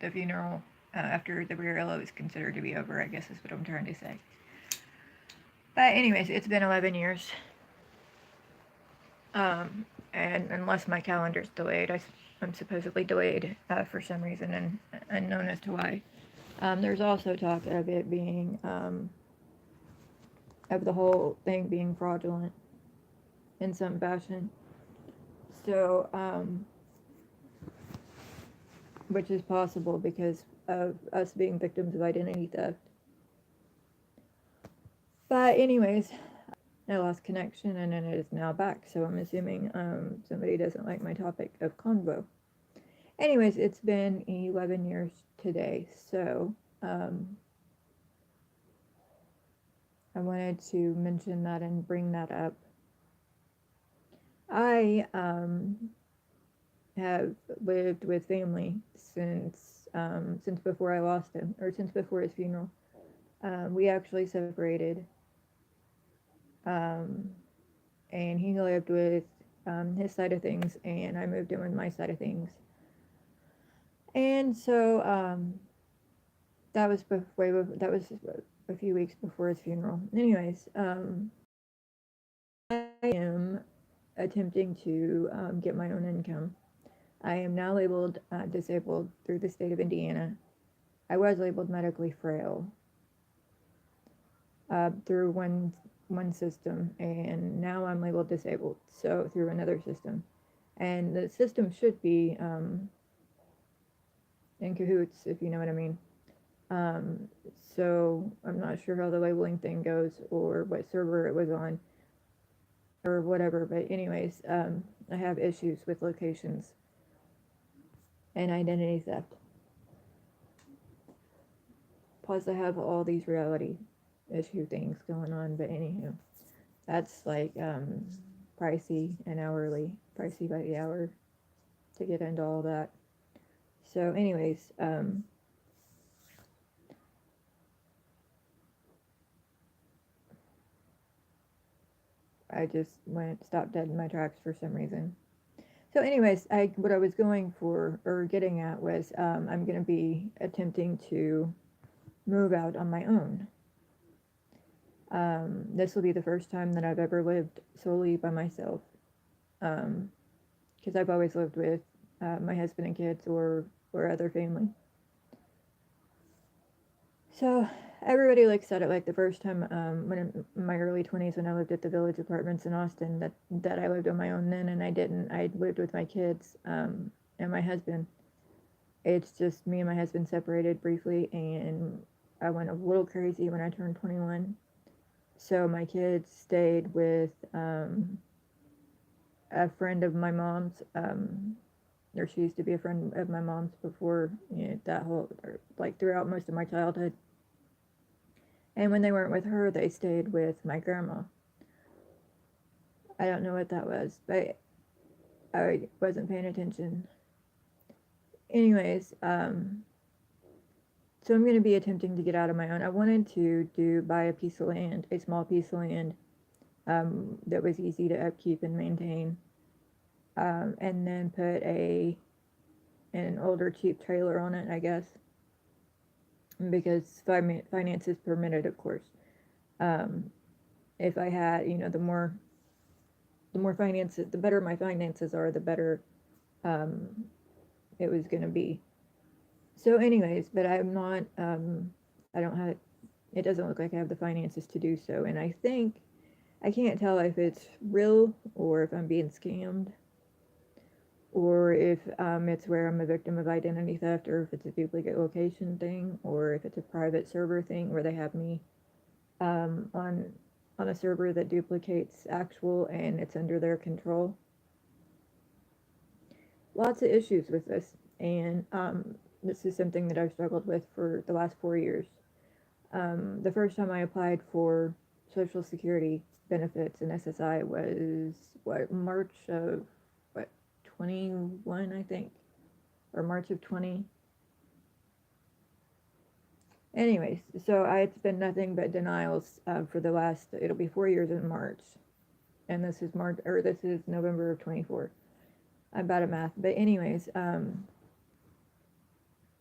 the funeral after the burial was considered to be over, I guess is what I'm trying to say. But anyways, it's been 11 years. And unless my calendar's delayed, I'm supposedly delayed for some reason and unknown as to why. There's also talk of it being, of the whole thing being fraudulent in some fashion. So, which is possible because of us being victims of identity theft. But anyways, I lost connection and then it is now back. So I'm assuming somebody doesn't like my topic of convo. Anyways, it's been 11 years today. So I wanted to mention that and bring that up. I have lived with family since before I lost him, or since before his funeral. We actually separated, and he lived with his side of things, and I moved in with my side of things. And so that was a few weeks before his funeral. Anyways, I am attempting to get my own income. I am now labeled disabled through the state of Indiana. I was labeled medically frail through one system, and now I'm labeled disabled, so through another system. And the system should be in cahoots, if you know what I mean. So I'm not sure how the labeling thing goes or what server it was on or whatever, but anyways, I have issues with locations and identity theft. Plus I have all these reality issue things going on, but anywho, that's like pricey and hourly, pricey by the hour to get into all that. So anyways, I just stopped dead in my tracks for some reason. So anyways, what I was going for, or getting at, was I'm going to be attempting to move out on my own. This will be the first time that I've ever lived solely by myself, because I've always lived with my husband and kids or other family. So everybody looks at it like the first time when in my early 20s, when I lived at the Village Apartments in Austin, that I lived on my own then, and I didn't. I lived with my kids and my husband. It's just me and my husband separated briefly, and I went a little crazy when I turned 21. So my kids stayed with a friend of my mom's, or she used to be a friend of my mom's before, that whole, or like throughout most of my childhood. And when they weren't with her, they stayed with my grandma. I don't know what that was, but I wasn't paying attention. Anyways, so I'm going to be attempting to get out of my own. I wanted to buy a piece of land, a small piece of land, that was easy to upkeep and maintain, and then put an older cheap trailer on it, I guess, because finances permitted, of course. If I had, the more finances, the better my finances are, the better it was going to be. So anyways, but I'm not, I don't have, it doesn't look like I have the finances to do so. And I think, I can't tell if it's real or if I'm being scammed, or if it's where I'm a victim of identity theft, or if it's a duplicate location thing, or if it's a private server thing where they have me on a server that duplicates actual and it's under their control. Lots of issues with this, and this is something that I've struggled with for the last 4 years. The first time I applied for Social Security benefits and SSI was, March of, 21, I think, or March of 20. Anyways, so it's been nothing but denials for the last, it'll be 4 years in March, and this is November of 24. I'm bad at math, but anyways,